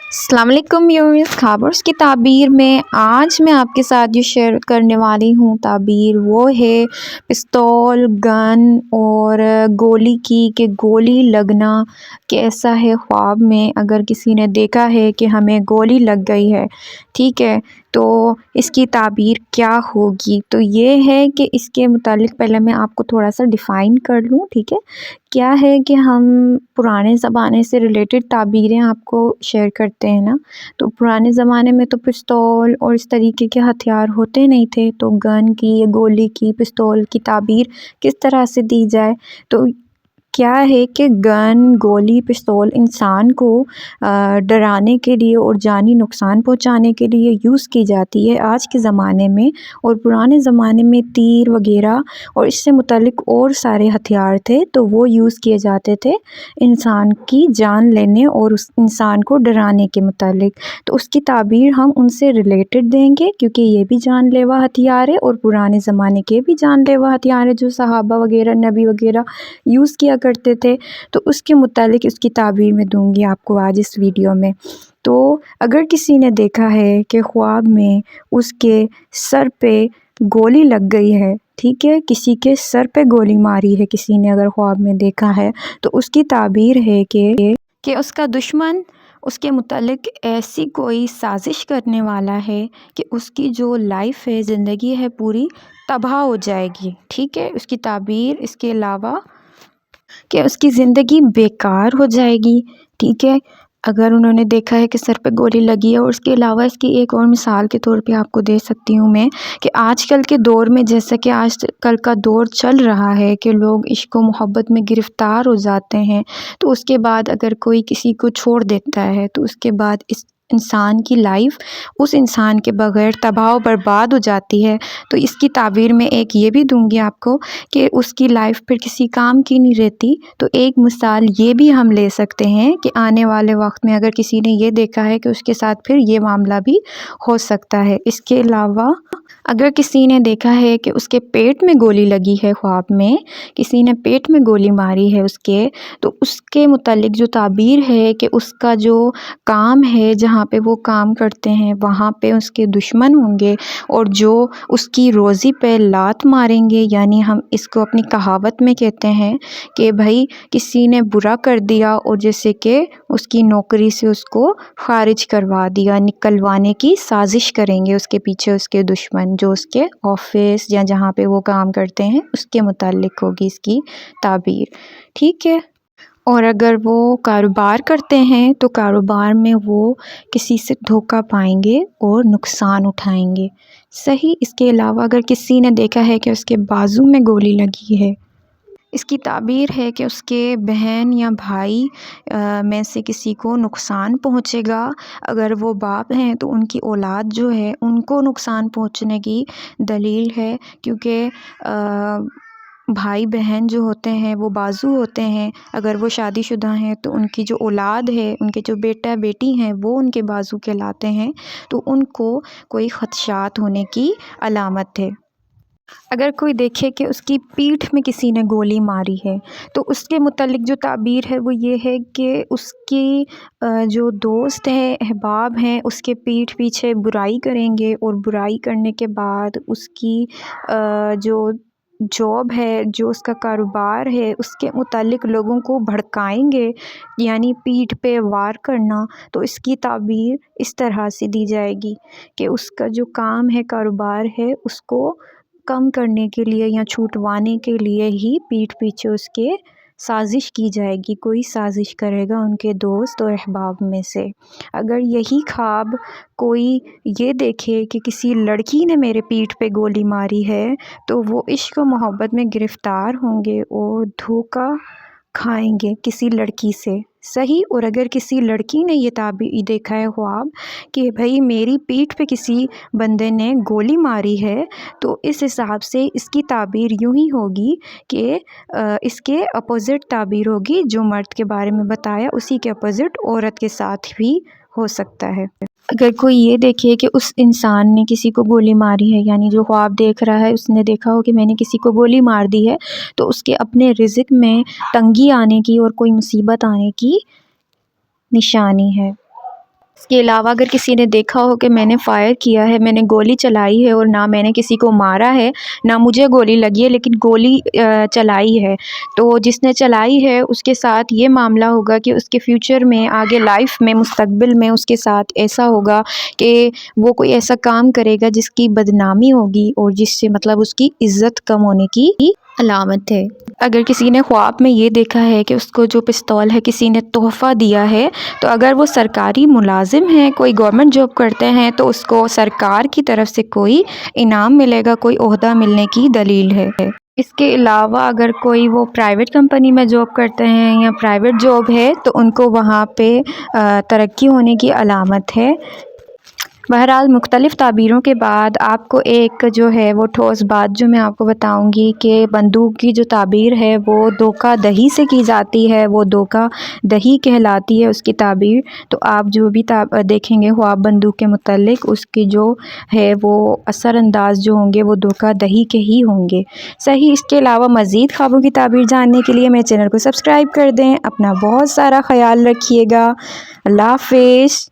अस्सलाम वालेकुम व्यूअर्स, ख़ाबर्स की ताबीर में आज मैं आपके साथ जो शेयर करने वाली हूँ ताबीर वो है पिस्तौल, गन और गोली की। कि गोली लगना कैसा है ख्वाब में। अगर किसी ने देखा है कि हमें गोली लग गई है, ठीक है, तो इसकी ताबीर क्या होगी। तो ये है कि इसके मुतालिक पहले मैं आपको थोड़ा सा डिफ़ाइन कर लूँ, ठीक है। क्या है कि हम पुराने ज़माने से रिलेटेड ताबीरें आपको शेयर करते हैं ना। तो पुराने ज़माने में तो पिस्तौल और इस तरीके के हथियार होते नहीं थे, तो गन की, गोली की, पिस्तौल की ताबीर किस तरह से दी जाए। तो क्या है कि गन, गोली, पिस्तौल इंसान को डराने के लिए और जानी नुकसान पहुंचाने के लिए यूज़ की जाती है आज के ज़माने में। और पुराने ज़माने में तीर वग़ैरह और इससे मुतल्लिक़ और सारे हथियार थे, तो वो यूज़ किए जाते थे इंसान की जान लेने और उस इंसान को डराने के मुतालिक। तो उसकी ताबीर हम उनसे रिलेटेड देंगे, क्योंकि ये भी जानलेवा हथियार है और पुराने ज़माने के भी जानलेवा हथियार है जो सहाबा वग़ैरह, नबी वग़ैरह यूज़ किया करते थे। तो उसके मुतालिक उसकी ताबीर मैं दूंगी आपको आज इस वीडियो में। तो अगर किसी ने देखा है कि ख्वाब में उसके सर पे गोली लग गई है, ठीक है, किसी के सर पे गोली मारी है किसी ने, अगर ख्वाब में देखा है, तो उसकी ताबीर है कि उसका दुश्मन उसके मुतालिक ऐसी कोई साजिश करने वाला है कि उसकी जो लाइफ है, ज़िंदगी है, पूरी तबाह हो जाएगी, ठीक है। उसकी ताबीर इसके अलावा कि उसकी ज़िंदगी बेकार हो जाएगी, ठीक है, अगर उन्होंने देखा है कि सर पे गोली लगी है। और उसके अलावा इसकी एक और मिसाल के तौर पे आपको दे सकती हूँ मैं, कि आजकल के दौर में, जैसा कि आजकल का दौर चल रहा है कि लोग इश्क व मोहब्बत में गिरफ़्तार हो जाते हैं, तो उसके बाद अगर कोई किसी को छोड़ देता है, तो उसके बाद इस इंसान की लाइफ उस इंसान के बग़ैर तबाह व बर्बाद हो जाती है। तो इसकी ताबीर में एक ये भी दूंगी आपको कि उसकी लाइफ फिर किसी काम की नहीं रहती। तो एक मिसाल ये भी हम ले सकते हैं कि आने वाले वक्त में अगर किसी ने ये देखा है कि उसके साथ फिर ये मामला भी हो सकता है। इसके अलावा अगर किसी ने देखा है कि उसके पेट में गोली लगी है, ख्वाब में किसी ने पेट में गोली मारी है उसके, तो उसके मुतालिक जो ताबीर है कि उसका जो काम है, जहाँ पे वो काम करते हैं, वहाँ पे उसके दुश्मन होंगे और जो उसकी रोज़ी पे लात मारेंगे। यानी हम इसको अपनी कहावत में कहते हैं कि भाई किसी ने बुरा कर दिया और जैसे कि उसकी नौकरी से उसको ख़ारिज करवा दिया, निकलवाने की साजिश करेंगे उसके पीछे उसके दुश्मन, जो उसके ऑफिस या जहाँ पे वो काम करते हैं उसके मुतालिक होगी इसकी ताबीर, ठीक है। और अगर वो कारोबार करते हैं, तो कारोबार में वो किसी से धोखा पाएंगे और नुकसान उठाएंगे, सही। इसके अलावा अगर किसी ने देखा है कि उसके बाजू में गोली लगी है, इसकी ताबीर है कि उसके बहन या भाई में से किसी को नुकसान पहुंचेगा। अगर वो बाप हैं तो उनकी औलाद जो है उनको नुकसान पहुंचने की दलील है, क्योंकि भाई बहन जो होते हैं वो बाजू होते हैं। अगर वो शादीशुदा हैं तो उनकी जो औलाद है, उनके जो बेटा बेटी हैं, वो उनके बाजू कहलाते हैं। तो उनको कोई ख़दशात होने की अलामत है। अगर कोई देखे कि उसकी पीठ में किसी ने गोली मारी है, तो उसके मुतालिक जो ताबीर है वो ये है कि उसकी जो दोस्त हैं, अहबाब हैं, उसके पीठ पीछे बुराई करेंगे और बुराई करने के बाद उसकी जो जॉब है, जो उसका कारोबार है, उसके मुतालिक लोगों को भड़काएंगे, यानी पीठ पे वार करना। तो इसकी ताबीर इस तरह से दी जाएगी कि उसका जो काम है, कारोबार है, उसको कम करने के लिए या छूटवाने के लिए ही पीठ पीछे उसके साजिश की जाएगी। कोई साजिश करेगा उनके दोस्त और अहबाब में से। अगर यही ख्वाब कोई ये देखे कि किसी लड़की ने मेरे पीठ पे गोली मारी है, तो वो इश्क व मोहब्बत में गिरफ़्तार होंगे और धोखा खाएंगे किसी लड़की से, सही। और अगर किसी लड़की ने ये ताबीर देखा है ख्वाब कि भाई मेरी पीठ पे किसी बंदे ने गोली मारी है, तो इस हिसाब से इसकी ताबीर यूँ ही होगी कि इसके अपोज़िट ताबीर होगी। जो मर्द के बारे में बताया उसी के अपोज़िट औरत के साथ भी हो सकता है। अगर कोई ये देखे कि उस इंसान ने किसी को गोली मारी है, यानी जो ख्वाब देख रहा है उसने देखा हो कि मैंने किसी को गोली मार दी है, तो उसके अपने रिज़्क़ में तंगी आने की और कोई मुसीबत आने की निशानी है। اس کے علاوہ اگر کسی نے دیکھا ہو کہ میں نے فائر کیا ہے، میں نے گولی چلائی ہے، اور نہ میں نے کسی کو مارا ہے، نہ مجھے گولی لگی ہے، لیکن گولی چلائی ہے، تو جس نے چلائی ہے اس کے ساتھ یہ معاملہ ہوگا کہ اس کے فیوچر میں، آگے لائف میں، مستقبل میں اس کے ساتھ ایسا ہوگا کہ وہ کوئی ایسا کام کرے گا جس کی بدنامی ہوگی، اور جس سے مطلب اس کی عزت کم ہونے کی علامت ہے۔ اگر کسی نے خواب میں یہ دیکھا ہے کہ اس کو جو پستول ہے کسی نے تحفہ دیا ہے، تو اگر وہ سرکاری ملازم ہیں، کوئی گورنمنٹ جاب کرتے ہیں، تو اس کو سرکار کی طرف سے کوئی انعام ملے گا، کوئی عہدہ ملنے کی دلیل ہے۔ اس کے علاوہ اگر کوئی وہ پرائیویٹ کمپنی میں جاب کرتے ہیں یا پرائیویٹ جاب ہے، تو ان کو وہاں پہ ترقی ہونے کی علامت ہے۔ بہرحال مختلف تعبیروں کے بعد آپ کو ایک جو ہے وہ ٹھوس بات جو میں آپ کو بتاؤں گی کہ بندوق کی جو تعبیر ہے وہ دھوکہ دہی سے کی جاتی ہے، وہ دھوکہ دہی کہلاتی ہے اس کی تعبیر۔ تو آپ جو بھی دیکھیں گے خواب بندوق کے متعلق، اس کی جو ہے وہ اثر انداز جو ہوں گے وہ دھوکہ دہی کے ہی ہوں گے۔ صحیح، اس کے علاوہ مزید خوابوں کی تعبیر جاننے کے لیے میرے چینل کو سبسکرائب کر دیں۔ اپنا بہت سارا خیال رکھیے گا۔ اللہ حافظ۔